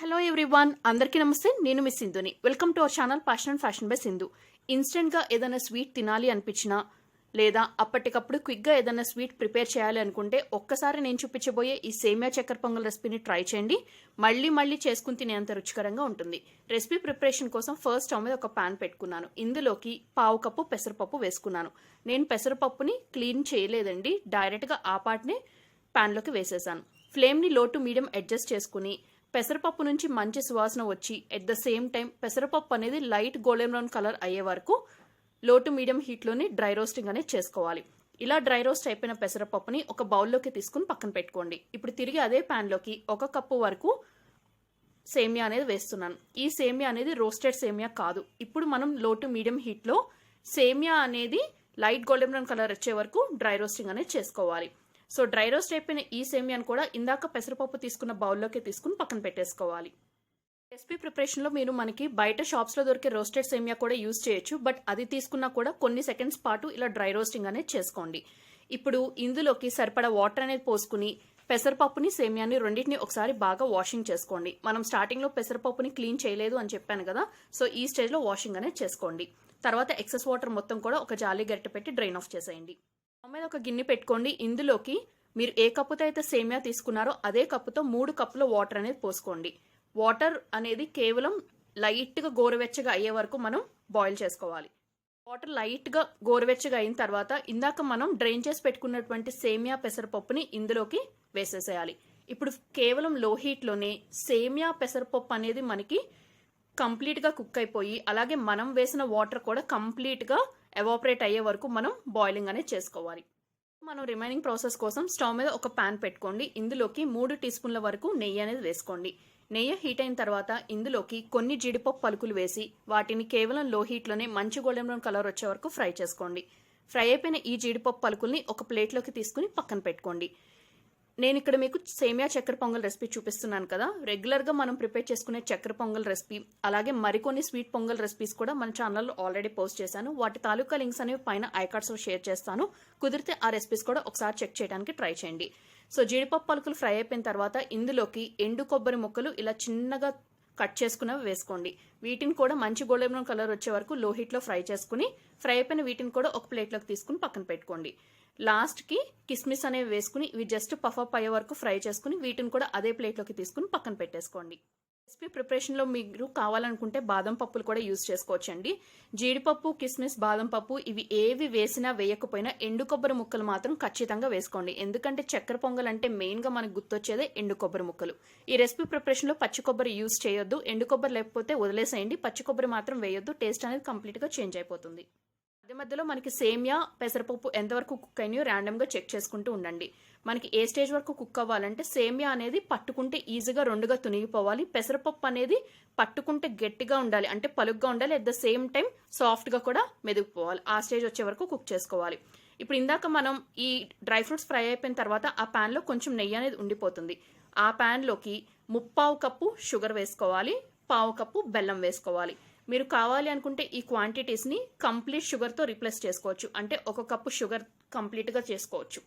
Hello everyone, అందరికీ నమస్తే. నేను మిస్ సింధుని. Welcome to our channel passion and fashion by Sindhu. ఇన్స్టెంట్గా ఏదైనా స్వీట్ తినాలి అనిపించినా లేదా అప్పటికప్పుడు క్విక్గా ఏదైనా స్వీట్ ప్రిపేర్ చేయాలి అనుకుంటే ఒక్కసారి నేను చూపించబోయే ఈ సేమియా చక్కెర పొంగల్ రెసిపీని ట్రై చేయండి. మళ్ళీ చేసుకుని తినేంత రుచికరంగా ఉంటుంది. రెసిపీ ప్రిపరేషన్ కోసం ఫస్ట్ స్టవ్ మీద ఒక పాన్ పెట్టుకున్నాను. ఇందులోకి 1/2 కప్పు పెసరపప్పు వేసుకున్నాను. నేను పెసరపప్పుని క్లీన్ చేయలేదండి, డైరెక్ట్గా ఆ పార్ట్ని పాన్లోకి వేసేసాను. ఫ్లేమ్ని లో టు మీడియం అడ్జస్ట్ చేసుకుని పెసరపప్పు నుంచి మంచి సువాసన వచ్చి ఎట్ ద సేమ్ టైం పెసరపప్పు అనేది లైట్ గోల్డెన్ బ్రౌన్ కలర్ అయ్యే వరకు లో టు మీడియం హీట్లోని డ్రై రోస్టింగ్ అనేది చేసుకోవాలి. ఇలా డ్రై రోస్ట్ అయిపోయిన పెసరపప్పుని ఒక బౌల్లోకి తీసుకుని పక్కన పెట్టుకోండి. ఇప్పుడు తిరిగి అదే ప్యాన్లోకి 1 కప్పు వరకు సేమియా అనేది వేస్తున్నాను. ఈ సేమియా అనేది రోస్టెడ్ సేమియా కాదు. ఇప్పుడు మనం లో టు మీడియం హీట్లో సేమియా అనేది లైట్ గోల్డెన్ బ్రౌన్ కలర్ వచ్చే వరకు డ్రై రోస్టింగ్ అనేది చేసుకోవాలి. సో డ్రై రోస్ట్ అయిపోయిన ఈ సేమియాను కూడా ఇందాక పెసరపప్పు తీసుకున్న బౌల్లోకి తీసుకుని పక్కన పెట్టేసుకోవాలి. రెసిపీ ప్రిపరేషన్లో మీరు మనకి బయట షాప్స్లో దొరికే రోస్టెడ్ సేమియా కూడా యూజ్ చేయొచ్చు, బట్ అది తీసుకున్నా కూడా కొన్ని సెకండ్స్ పాటు ఇలా డ్రై రోస్టింగ్ అనేది చేసుకోండి. ఇప్పుడు ఇందులోకి సరిపడా వాటర్ అనేది పోసుకుని పెసరపప్పుని సేమియాని రెండింటిని ఒకసారి బాగా వాషింగ్ చేసుకోండి. మనం స్టార్టింగ్లో పెసరపప్పుని క్లీన్ చేయలేదు అని చెప్పాను కదా, సో ఈ స్టేజ్లో వాషింగ్ అనేది చేసుకోండి. తర్వాత ఎక్సెస్ వాటర్ మొత్తం కూడా ఒక జాలి గరిటె పెట్టి డ్రైన్ ఆఫ్ చేసేయండి. మీద ఒక గిన్నె పెట్టుకోండి. ఇందులోకి మీరు ఏ కప్పుతో అయితే సేమియా తీసుకున్నారో అదే కప్పుతో 3 కప్పుల వాటర్ అనేది పోసుకోండి. వాటర్ అనేది కేవలం లైట్గా గోరువెచ్చగా అయ్యే వరకు మనం బాయిల్ చేసుకోవాలి. వాటర్ లైట్గా గోరువెచ్చగా అయిన తర్వాత ఇందాక మనం డ్రైన్ చేసి పెట్టుకున్నటువంటి సేమియా పెసరపప్పుని ఇందులోకి వేసేసేయాలి. ఇప్పుడు కేవలం లో హీట్లోనే సేమియా పెసరపప్పు అనేది మనకి కంప్లీట్గా కుక్ అయిపోయి అలాగే మనం వేసిన వాటర్ కూడా కంప్లీట్గా ఎవాపరేట్ అయ్యే వరకు మనం బాయిలింగ్ అనేది చేసుకోవాలి. మనం రిమైనింగ్ ప్రాసెస్ కోసం స్టవ్ మీద ఒక పాన్ పెట్టుకోండి. ఇందులోకి 3 టీ స్పూన్ల వరకు నెయ్యి అనేది వేసుకోండి. నెయ్యి హీట్ అయిన తర్వాత ఇందులోకి కొన్ని జీడిపప్పు పలుకులు వేసి వాటిని కేవలం లో హీట్లోనే మంచి గోల్డెన్ బ్రౌన్ కలర్ వచ్చే వరకు ఫ్రై చేసుకోండి. ఫ్రై అయిపోయిన ఈ జీడిపప్పు పలుకుల్ని ఒక ప్లేట్లోకి తీసుకుని పక్కన పెట్టుకోండి. నేను ఇక్కడ మీకు సేమియా చక్కెర పొంగల్ రెసిపీ చూపిస్తున్నాను కదా. రెగ్యులర్గా మనం ప్రిపేర్ చేసుకునే చక్కెర పొంగల్ రెసిపీ అలాగే మరికొన్ని స్వీట్ పొంగల్ రెసిపీస్ కూడా మన ఛానల్లో ఆల్రెడీ పోస్ట్ చేశాను. వాటి తాలూకా లింక్స్ అనేవి పైన ఐకార్డ్స్లో షేర్ చేస్తాను. కుదిరితే ఆ రెసిపీస్ కూడా ఒకసారి చెక్ చేయడానికి ట్రై చేయండి. సో జీడిపప్పు పలుకులు ఫ్రై అయిపోయిన తర్వాత ఇందులోకి ఎండు కొబ్బరి ముక్కలు ఇలా చిన్నగా కట్ చేసుకున్నవి వేసుకోండి. వీటిని కూడా మంచి గోల్డెన్ బ్రౌన్ కలర్ వచ్చే వరకు లో హీట్లో ఫ్రై చేసుకుని ఫ్రై అయిపోయిన వీటిని కూడా ఒక ప్లేట్లోకి తీసుకుని పక్కన పెట్టుకోండి. లాస్ట్కి కిస్మిస్ అనేవి వేసుకుని ఇవి జస్ట్ పఫ్ అయ్యే వరకు ఫ్రై చేసుకుని వీటిని కూడా అదే ప్లేట్లోకి తీసుకుని పక్కన పెట్టేసుకోండి. రెసిపీ ప్రిపరేషన్లో మీరు కావాలనుకుంటే బాదం పప్పులు కూడా యూజ్ చేసుకోవచ్చండి. జీడిపప్పు, కిస్మిస్, బాదం పప్పు ఇవి ఏవి వేసినా వేయకపోయినా ఎండు కొబ్బరి ముక్కలు మాత్రం ఖచ్చితంగా వేసుకోండి. ఎందుకంటే చక్కెర పొంగల్ అంటే మెయిన్గా మనకు గుర్తొచ్చేదే ఎండు కొబ్బరి ముక్కలు. ఈ రెసిపీ ప్రిపరేషన్లో పచ్చి కొబ్బరి యూజ్ చేయొద్దు. ఎండు కొబ్బరి లేకపోతే వదిలేసేయండి. పచ్చి కొబ్బరి మాత్రం వేయొద్దు. టేస్ట్ అనేది కంప్లీట్గా చేంజ్ అయిపోతుంది. మధ్యలో మనకి సేమియా పెసరపప్పు ఎంతవరకు కుక్ అయినాయో ర్యాండమ్గా చెక్ చేసుకుంటూ ఉండండి. మనకి ఏ స్టేజ్ వరకు కుక్ అవ్వాలంటే సేమియా అనేది పట్టుకుంటే ఈజీగా 2గా తునిగిపోవాలి. పెసరపప్పు అనేది పట్టుకుంటే గట్టిగా ఉండాలి, అంటే పలుగ్గా ఉండాలి. అట్ ద సేమ్ టైం సాఫ్ట్గా కూడా మెదిగిపోవాలి. ఆ స్టేజ్ వచ్చే వరకు కుక్ చేసుకోవాలి. ఇప్పుడు ఇందాక మనం ఈ డ్రై ఫ్రూట్స్ ఫ్రై అయిపోయిన తర్వాత ఆ ప్యాన్లో కొంచెం నెయ్యి అనేది ఉండిపోతుంది. ఆ ప్యాన్లోకి 3/4 కప్పు షుగర్ వేసుకోవాలి, 1/4 కప్పు బెల్లం వేసుకోవాలి. మీరు కావాలి అనుకుంటే ఈ క్వాంటిటీస్ని కంప్లీట్ షుగర్తో రీప్లేస్ చేసుకోవచ్చు. అంటే 1 కప్పు షుగర్ కంప్లీట్గా చేసుకోవచ్చు.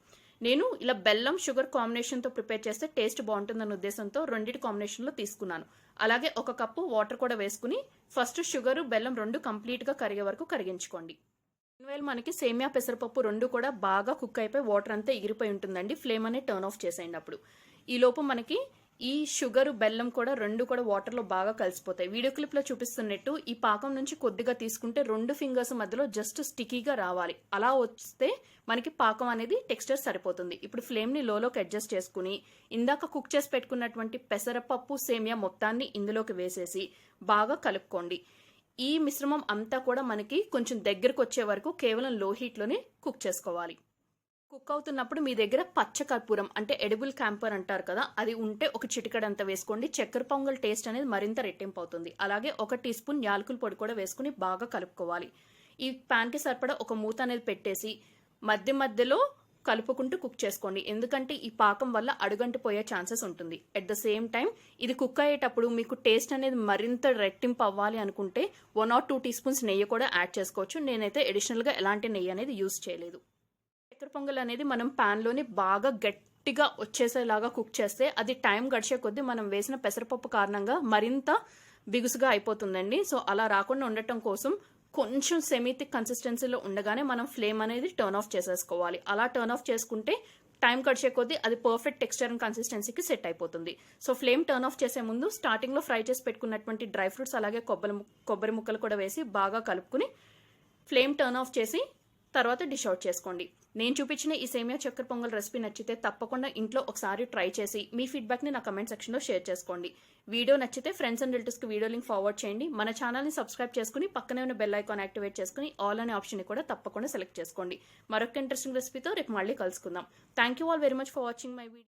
నేను ఇలా బెల్లం షుగర్ కాంబినేషన్తో ప్రిపేర్ చేస్తే టేస్ట్ బాగుంటుందన్న ఉద్దేశంతో రెండింటి కాంబినేషన్లో తీసుకున్నాను. అలాగే 1 కప్పు వాటర్ కూడా వేసుకుని ఫస్ట్ షుగర్ బెల్లం 2 కంప్లీట్గా కరిగే వరకు కరిగించుకోండి. ఇన్వేళ మనకి సేమియా పెసరపప్పు 2 కూడా బాగా కుక్ అయిపోయి వాటర్ అంతా ఎగిరిపోయి ఉంటుందండి. ఫ్లేమ్ అనేది టర్న్ ఆఫ్ చేసేయండి. అప్పుడు ఈ లోపు మనకి ఈ షుగర్ బెల్లం కూడా 2 కూడా వాటర్లో బాగా కలిసిపోతాయి. వీడియో క్లిప్లో చూపిస్తున్నట్టు ఈ పాకం నుంచి కొద్దిగా తీసుకుంటే 2 ఫింగర్స్ మధ్యలో జస్ట్ స్టికీగా రావాలి. అలా వస్తే మనకి పాకం అనేది టెక్స్చర్ సరిపోతుంది. ఇప్పుడు ఫ్లేమ్ని లోలోకి అడ్జస్ట్ చేసుకుని ఇందాక కుక్ చేసి పెట్టుకున్నటువంటి పెసరపప్పు సేమియా మొత్తాన్ని ఇందులోకి వేసేసి బాగా కలుపుకోండి. ఈ మిశ్రమం అంతా కూడా మనకి కొంచెం దగ్గరకు వచ్చే వరకు కేవలం లో హీట్లోనే కుక్ చేసుకోవాలి. కుక్ అవుతున్నప్పుడు మీ దగ్గర పచ్చ కర్పూరం అంటే ఎడిబుల్ క్యాంపర్ అంటారు కదా, అది ఉంటే ఒక చిటికెడంత వేసుకోండి. చక్కెర పొంగల్ టేస్ట్ అనేది మరింత రెట్టింపు అవుతుంది. అలాగే 1 టీ స్పూన్ యాలకుల పొడి కూడా వేసుకుని బాగా కలుపుకోవాలి. ఈ ప్యాన్కి సరిపడా ఒక మూత అనేది పెట్టేసి మధ్యలో కలుపుకుంటూ కుక్ చేసుకోండి. ఎందుకంటే ఈ పాకం వల్ల అడుగంటిపోయే ఛాన్సెస్ ఉంటుంది. ఎట్ ద సేమ్ టైం ఇది కుక్ అయ్యేటప్పుడు మీకు టేస్ట్ అనేది మరింత రెట్టింపు అవ్వాలి అనుకుంటే 1 or 2 టీ స్పూన్స్ నెయ్యి కూడా యాడ్ చేసుకోవచ్చు. నేనైతే అడిషనల్గా ఎలాంటి నెయ్యి అనేది యూజ్ చేయలేదు. చక్కెర పొంగల్ అనేది మనం ప్యాన్లోని బాగా గట్టిగా వచ్చేసేలాగా కుక్ చేస్తే అది టైం గడిచే కొద్దీ మనం వేసిన పెసరపప్పు కారణంగా మరింత బిగుసుగా అయిపోతుందండి. సో అలా రాకుండా ఉండటం కోసం కొంచెం సెమీ థిక్ కన్సిస్టెన్సీలో ఉండగానే మనం ఫ్లేమ్ అనేది టర్న్ ఆఫ్ చేసేసుకోవాలి. అలా టర్న్ ఆఫ్ చేసుకుంటే టైం గడిచే కొద్దీ అది పర్ఫెక్ట్ టెక్స్చర్ అండ్ కన్సిస్టెన్సీకి సెట్ అయిపోతుంది. సో ఫ్లేమ్ టర్న్ ఆఫ్ చేసే ముందు స్టార్టింగ్లో ఫ్రై చేసి పెట్టుకున్నటువంటి డ్రై ఫ్రూట్స్ అలాగే కొబ్బరి ముక్కలు కూడా వేసి బాగా కలుపుకుని ఫ్లేమ్ టర్న్ ఆఫ్ చేసి తర్వాత డిష్ అవుట్ చేసుకోండి. నేను చూపించిన ఈ సేమియా చక్కెర పొంగల్ రెసిపీ నచ్చితే తప్పకుండా ఇంట్లో ఒకసారి ట్రై చేసి మీ ఫీడ్బ్యాక్ని నా కమెంట్ సెక్షన్లో షేర్ చేసుకోండి. వీడియో నచ్చితే ఫ్రెండ్స్ అండ్ రిలేటివ్స్కి వీడియో లింక్ ఫార్వర్డ్ చేయండి. మన ఛానల్ని సబ్స్క్రైబ్ చేసుకుని పక్కనే ఉన్న బెల్ ఐకాన్ యాక్టివేట్ చేసుకుని ఆల్ అనే ఆప్షన్ని కూడా తప్పకుండా సెలెక్ట్ చేసుకోండి. మరొక ఇంట్రెస్టింగ్ రెసిపీతో రేపు మళ్ళీ కలుసుకుందాం. Thank you all very much for watching my video.